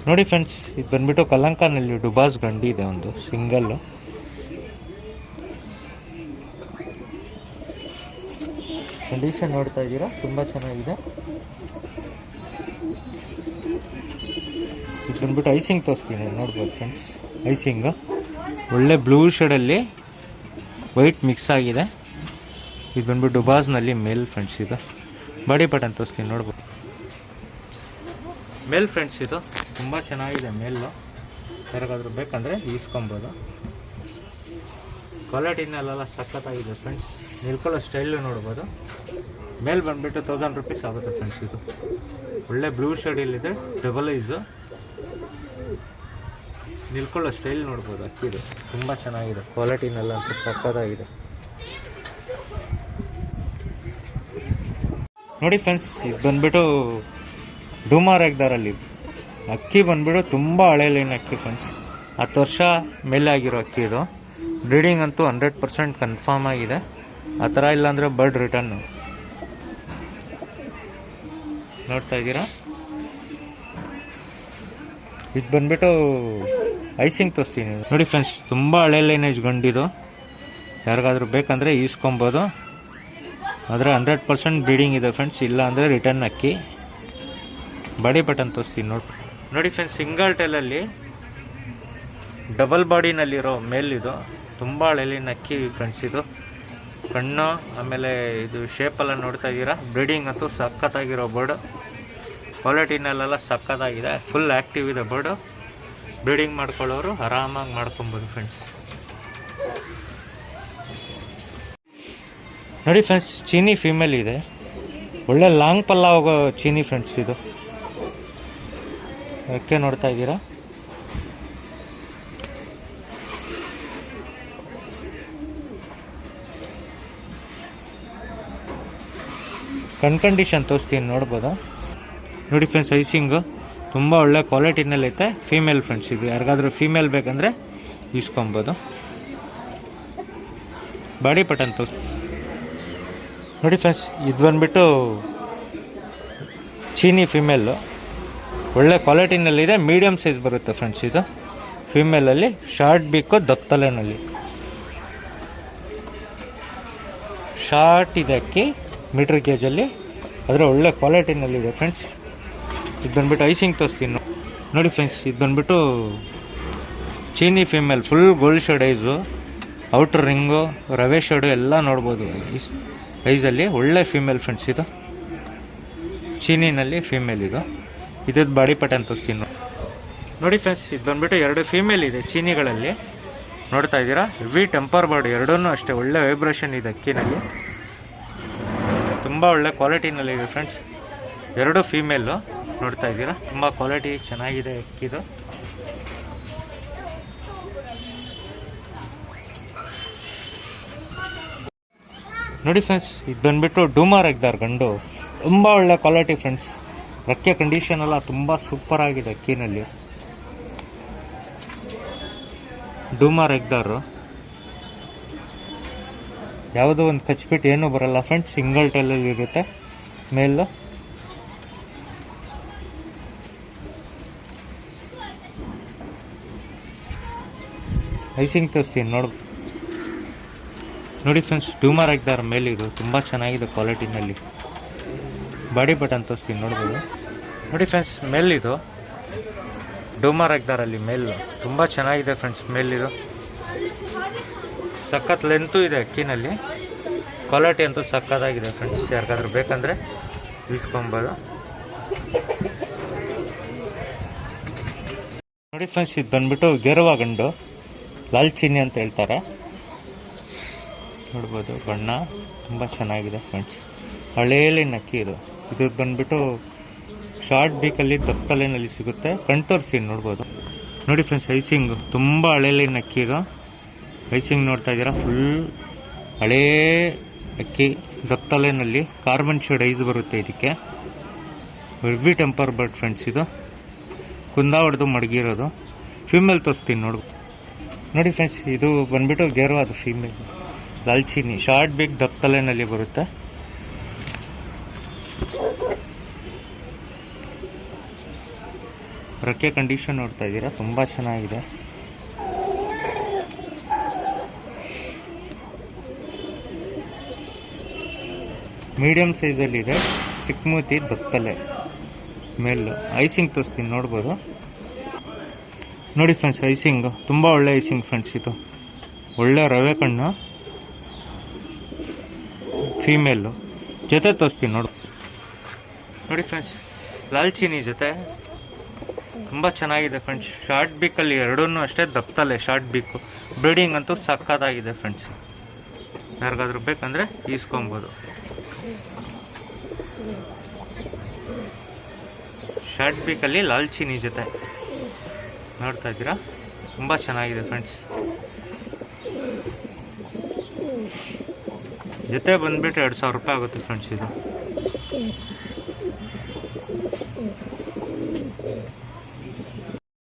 ನೋಡಿ ಫ್ರೆಂಡ್ಸ್, ಇದು ಬಂದ್ಬಿಟ್ಟು ಕಲಂಕಾನಲ್ಲಿ ಡುಬಾಸ್ ಗಂಡಿ ಇದೆ, ಒಂದು ಸಿಂಗಲ್ಲು. ಕಂಡೀಷನ್ ನೋಡ್ತಾ ಇದ್ದೀರಾ, ತುಂಬ ಚೆನ್ನಾಗಿದೆ. ಇದು ಬಂದ್ಬಿಟ್ಟು ಐಸಿಂಗ್ ತೋರಿಸ್ತೀನಿ, ನೋಡ್ಬೋದು ಫ್ರೆಂಡ್ಸ್. ಐಸಿಂಗ್ ಒಳ್ಳೆ ಬ್ಲೂ ಶೇಡಲ್ಲಿ ವೈಟ್ ಮಿಕ್ಸ್ ಆಗಿದೆ. ಇದು ಬಂದ್ಬಿಟ್ಟು ಡುಬಾಸ್ನಲ್ಲಿ ಮೇಲ್ ಫ್ರೆಂಡ್ಸ್. ಇದು ಬಾಡಿ ಬಟನ್ ತೋರಿಸ್ತೀನಿ, ನೋಡ್ಬೋದು. ಮೇಲ್ ಫ್ರೆಂಡ್ಸ್, ಇದು ತುಂಬ ಚೆನ್ನಾಗಿದೆ ಮೇಲು. ಯಾರಿಗಾದ್ರೂ ಬೇಕಂದರೆ ಈಸ್ಕೊಬೋದು. ಕ್ವಾಲಿಟಿನಲ್ಲೆಲ್ಲ ಸಖತ್ತಾಗಿದೆ ಫ್ರೆಂಡ್ಸ್. ನಿಲ್ಕೊಳ್ಳೋ ಸ್ಟೈಲು ನೋಡ್ಬೋದು. ಮೇಲ್ ಬಂದುಬಿಟ್ಟು 1000 ರೂಪೀಸ್ ಆಗುತ್ತೆ ಫ್ರೆಂಡ್ಸ್. ಇದು ಒಳ್ಳೆ ಬ್ಲೂ ಶೇಡಲ್ಲಿದೆ, ಡಬಲ್ ಐಸು. ನಿಲ್ಕೊಳ್ಳೋ ಸ್ಟೈಲ್ ನೋಡ್ಬೋದು. ಅಕ್ಕಿದು ತುಂಬ ಚೆನ್ನಾಗಿದೆ, ಕ್ವಾಲಿಟಿನೆಲ್ಲ ಅಂತ ಸಖತ್ತಾಗಿದೆ. ನೋಡಿ ಫ್ರೆಂಡ್ಸ್, ಇದು ಬಂದುಬಿಟ್ಟು ಡೂಮಾರ್ ಎಗ್ದಾರಲ್ಲಿ ಅಕ್ಕಿ ಬಂದುಬಿಟ್ಟು ತುಂಬ ಹಳೆ ಲೈನ್ ಅಕ್ಕಿ ಫ್ರೆಂಡ್ಸ್. 10 ವರ್ಷ ಮೇಲೆ ಆಗಿರೋ ಅಕ್ಕಿ ಇದು. ಬ್ರೀಡಿಂಗ್ ಅಂತೂ 100% ಕನ್ಫರ್ಮ್ ಆಗಿದೆ. ಆ ಥರ ಇಲ್ಲಾಂದರೆ ಬರ್ಡ್ ರಿಟರ್ನು. ನೋಡ್ತಾ ಇದ್ದೀರಾ, ಇದು ಬಂದುಬಿಟ್ಟು ಐಸಿಂಗ್ ತೋರಿಸ್ತೀನಿ. ನೋಡಿ ಫ್ರೆಂಡ್ಸ್, ತುಂಬ ಹಳೆ ಲೈನೇಜ್ ಗಂಡಿದು. ಯಾರಿಗಾದ್ರೂ ಬೇಕಂದರೆ ಈಸ್ಕೊಬೋದು. ಆದರೆ 100% ಬ್ರೀಡಿಂಗ್ ಇದೆ ಫ್ರೆಂಡ್ಸ್. ಇಲ್ಲ ಅಂದರೆ ರಿಟರ್ನ್ ಅಕ್ಕಿ. ಬಾಡಿ ಬಟನ್ ತೋರಿಸ್ತೀನಿ, ನೋಡಿ ಫ್ರೆಂಡ್ಸ್. ಸಿಂಗಲ್ ಟೈಲಲ್ಲಿ ಡಬಲ್ ಬಾಡಿನಲ್ಲಿರೋ ಮೇಲ್ ಇದು. ತುಂಬ ಹಳೆಲಿನ ಅಕ್ಕಿ ಫ್ರೆಂಡ್ಸ್. ಇದು ಕಣ್ಣು ಆಮೇಲೆ ಇದು ಶೇಪೆಲ್ಲ ನೋಡ್ತಾ ಇದ್ದೀರಾ. ಬ್ರೀಡಿಂಗ್ ಅಂತೂ ಸಖತ್ತಾಗಿರೋ ಬರ್ಡು. ಕ್ವಾಲಿಟಿನಲ್ಲೆಲ್ಲ ಸಖತ್ತಾಗಿದೆ. ಫುಲ್ ಆ್ಯಕ್ಟಿವ್ ಇದೆ ಬರ್ಡು. ಬ್ರೀಡಿಂಗ್ ಮಾಡ್ಕೊಳ್ಳೋರು ಆರಾಮಾಗಿ ಮಾಡ್ಕೊಬೋದು ಫ್ರೆಂಡ್ಸ್. ನೋಡಿ ಫ್ರೆಂಡ್ಸ್, ಚೀನಿ ಫೀಮೇಲ್ ಇದೆ. ಒಳ್ಳೆ ಲಾಂಗ್ ಪಲ್ಲ ಹೋಗೋ ಚೀನಿ ಫ್ರೆಂಡ್ಸ್. ಇದು ಯಾಕೆ ನೋಡ್ತಾ ಇದ್ದೀರಾ. ಕಂಡೀಷನ್ ತೋರಿಸ್ತೀನಿ, ನೋಡ್ಬೋದು. ನೋಡಿ ಫ್ರೆಂಡ್ಸ್, ಐಸಿಂಗು ತುಂಬ ಒಳ್ಳೆ ಕ್ವಾಲಿಟಿನಲ್ಲೈತೆ. Female friends. ಇದು ಯಾರಿಗಾದ್ರೂ ಫೀಮೇಲ್ ಬೇಕಂದರೆ ಇಸ್ಕೊಬೋದು. ಬಾಡಿ ಬಟನ್ ತೋರಿಸಿ. ನೋಡಿ ಫ್ರೆಂಡ್ಸ್, ಇದು ಬಂದುಬಿಟ್ಟು ಚೀನಿ ಫೀಮೇಲು. ಒಳ್ಳೆ ಕ್ವಾಲಿಟಿನಲ್ಲಿದೆ. ಮೀಡಿಯಮ್ ಸೈಜ್ ಬರುತ್ತೆ ಫ್ರೆಂಡ್ಸ್. ಇದು ಫೀಮೇಲಲ್ಲಿ ಶಾರ್ಟ್ ಬೀಕು, ದಪ್ತಲೆನಲ್ಲಿ ಶಾರ್ಟ್ ಇದೆ ಅಕ್ಕಿ. ಮೀಟ್ರ್ ಗೇಜಲ್ಲಿ ಆದರೆ ಒಳ್ಳೆ ಕ್ವಾಲಿಟಿನಲ್ಲಿದೆ ಫ್ರೆಂಡ್ಸ್. ಇದು ಬಂದುಬಿಟ್ಟು ಐಸಿಂಗ್ ತೋರಿಸ್ತೀನಿ. ನೋಡಿ ಫ್ರೆಂಡ್ಸ್, ಇದು ಬಂದುಬಿಟ್ಟು ಚೀನಿ ಫೀಮೇಲ್. ಫುಲ್ ಗೋಲ್ಡ್ ಶೇಡ್ ಐಸು, ಔಟ್ರ್ ರಿಂಗು, ರವೆ ಶೇಡು ಎಲ್ಲ ನೋಡ್ಬೋದು ಐಸಲ್ಲಿ. ಒಳ್ಳೆ ಫೀಮೇಲ್ ಫ್ರೆಂಡ್ಸ್. ಇದು ಚೀನಿನಲ್ಲಿ ಫೀಮೇಲ್. ಇದ್ರದ್ದು ಬಾಡಿ ಬಟನ್ ತೋರಿಸ್ತೀನಿ. ನೋಡಿ ಫ್ರೆಂಡ್ಸ್, ಇದು ಬಂದುಬಿಟ್ಟು 2 ಫೀಮೇಲ್ ಇದೆ ಚೀನಿಗಳಲ್ಲಿ. ನೋಡ್ತಾ ಇದ್ದೀರಾ. ಹೆವಿ ಟೆಂಪರ್ ಬಾಡಿ ಎರಡೂ ಅಷ್ಟೇ. ಒಳ್ಳೆ ವೈಬ್ರೇಷನ್ ಇದೆ ಅಕ್ಕಿನಲ್ಲಿ. ತುಂಬ ಒಳ್ಳೆ ಕ್ವಾಲಿಟಿನಲ್ಲಿದೆ ಫ್ರೆಂಡ್ಸ್. 2 ಫೀಮೇಲು. ನೋಡ್ತಾ ಇದ್ದೀರಾ, ತುಂಬ ಕ್ವಾಲಿಟಿ ಚೆನ್ನಾಗಿದೆ ಅಕ್ಕಿದು. ನೋಡಿ ಫ್ರೆಂಡ್ಸ್, ಇದು ಬಂದುಬಿಟ್ಟು ಡೂಮಾರ್ ಎಗ್ದಾರ್ ಗಂಡು. ತುಂಬ ಒಳ್ಳೆ ಕ್ವಾಲಿಟಿ ಫ್ರೆಂಡ್ಸ್. ರೆಕ್ಕೆ ಕಂಡೀಷನ್ ಎಲ್ಲ ತುಂಬ ಸೂಪರ್ ಆಗಿದೆ ಅಕ್ಕಿನಲ್ಲಿ. ಡೂಮಾರ್ ಎಗ್ದಾರು ಯಾವುದೋ ಒಂದು ಕಚ್ಬಿಟ್ಟು ಏನೂ ಬರಲ್ಲ ಫ್ರೆಂಡ್ಸ್. ಸಿಂಗಲ್ ಟೈಲಲ್ಲಿ ಇರುತ್ತೆ ಮೇಲು. ಐಸಿಂಗ್ ತೋರಿಸ್ತೀನಿ, ನೋಡಿ ಫ್ರೆಂಡ್ಸ್. ಡೂಮಾರ್ ಎಗ್ದಾರ್ ಮೇಲ್. ಇದು ತುಂಬ ಚೆನ್ನಾಗಿದೆ ಕ್ವಾಲಿಟಿನಲ್ಲಿ. ಬಾಡಿ ಬಟನ್ ತೋರಿಸ್ತೀನಿ, ನೋಡ್ಬೋದು. ನೋಡಿ ಫ್ರೆಂಡ್ಸ್, ಮೇಲ್ ಇದು ಡೂಮಾರ್ ಎಗ್ದಾರಲ್ಲಿ ಮೇಲ್. ತುಂಬ ಚೆನ್ನಾಗಿದೆ ಫ್ರೆಂಡ್ಸ್ ಮೇಲ್. ಇದು ಸಖತ್ ಲೆಂತು ಇದೆ ಅಕ್ಕಿನಲ್ಲಿ. ಕ್ವಾಲಿಟಿ ಅಂತೂ ಸಖತ್ತಾಗಿದೆ ಫ್ರೆಂಡ್ಸ್. ಯಾರಿಗಾದ್ರೂ ಬೇಕಂದರೆ ಇಸ್ಕೊಬೋದು. ನೋಡಿ ಫ್ರೆಂಡ್ಸ್, ಇದು ಬಂದುಬಿಟ್ಟು ಗೆರುವ ಗಂಡು. ಲಾಲ್ ಚೀನಿ ಅಂತ ಹೇಳ್ತಾರೆ. ನೋಡ್ಬೋದು, ಬಣ್ಣ ತುಂಬ ಚೆನ್ನಾಗಿದೆ ಫ್ರೆಂಡ್ಸ್. ಹಳೇಲಿನ ಅಕ್ಕಿ ಇದು. ಇದು ಬಂದುಬಿಟ್ಟು ಶಾರ್ಟ್ ಬೀಕಲ್ಲಿ, ದಪ್ಪಲೆನಲ್ಲಿ ಸಿಗುತ್ತೆ. ಕಣ್ತೋರಿಸ್ತೀನಿ, ನೋಡ್ಬೋದು. ನೋಡಿ ಫ್ರೆಂಡ್ಸ್, ಐಸಿಂಗ್ ತುಂಬ ಹಳೇಲಿನ ಅಕ್ಕಿ ಇದು. ಐಸಿಂಗ್ ನೋಡ್ತಾ ಇದ್ದೀರಾ. ಫುಲ್ ಹಳೇ ಅಕ್ಕಿ, ದಪ್ತಲೆನಲ್ಲಿ ಕಾರ್ಬನ್ ಶೇಡ್ ಐಸ್ ಬರುತ್ತೆ ಇದಕ್ಕೆ. Heavy temper bird friends. ಇದು ಕುಂದ ಹೊಡೆದು ಮಡಗಿರೋದು. ಫೀಮೇಲ್ ತೋರಿಸ್ತೀನಿ, ನೋಡಿ ಫ್ರೆಂಡ್ಸ್. ಇದು ಬಂದುಬಿಟ್ಟು ಗೇರ್ವಾದ ಫೀಮೇಲ್. ಲಾಲ್ಚೀನಿ ಶಾರ್ಟ್ ಬೀಕ್, ದಪ್ತಲೆನಲ್ಲಿ ಬರುತ್ತೆ. ರೆಕ್ಕೆ ಕಂಡೀಷನ್ ನೋಡ್ತಾ ಇದ್ದೀರಾ, ತುಂಬ ಚೆನ್ನಾಗಿದೆ. ಮೀಡಿಯಮ್ ಸೈಜಲ್ಲಿದೆ, ಚಿಕ್ಕ ಮೂತಿ, ದೊತ್ತಲೆ ಮೇಲು. ಐಸಿಂಗ್ ತೋರಿಸ್ತೀನಿ, ನೋಡ್ಬೋದು ನೋಡಿ ಫ್ರೆಂಡ್ಸ್. ಐಸಿಂಗು ತುಂಬ ಒಳ್ಳೆ ಐಸಿಂಗ್ ಫ್ರೆಂಡ್ಸ್. ಇದು ಒಳ್ಳೆ ರವೆ ಕಣ್ಣು, ಫೀಮೇಲು. ಜೊತೆ ತೋರಿಸ್ತೀನಿ ನೋಡಿ ಫ್ರೆಂಡ್ಸ್. ಲಾಲ್ಚಿನಿ ಜೊತೆ ತುಂಬ ಚೆನ್ನಾಗಿದೆ ಫ್ರೆಂಡ್ಸ್. ಶಾರ್ಟ್ ಬೀಕಲ್ಲಿ ಎರಡೂ ಅಷ್ಟೇ ದಪ್ತಲೆ ಶಾರ್ಟ್ ಬೀಕು. ಬ್ರೀಡಿಂಗ್ ಅಂತೂ ಸಕ್ಕತ್ತಾಗಿದೆ ಫ್ರೆಂಡ್ಸ್. ಯಾರಿಗಾದ್ರೂ ಬೇಕಂದರೆ ಈಸ್ಕೊಬೋದು. ಶಾರ್ಟ್ ಬೀಕಲ್ಲಿ ಲಾಲ್ಚಿನಿ ಜೊತೆ ನೋಡ್ತಾ ಇದ್ದೀರಾ, ತುಂಬ ಚೆನ್ನಾಗಿದೆ ಫ್ರೆಂಡ್ಸ್. ಜೊತೆ ಬಂದುಬಿಟ್ಟು 2000 ರೂಪಾಯಿ ಆಗುತ್ತೆ ಫ್ರೆಂಡ್ಸ್ ಇದು.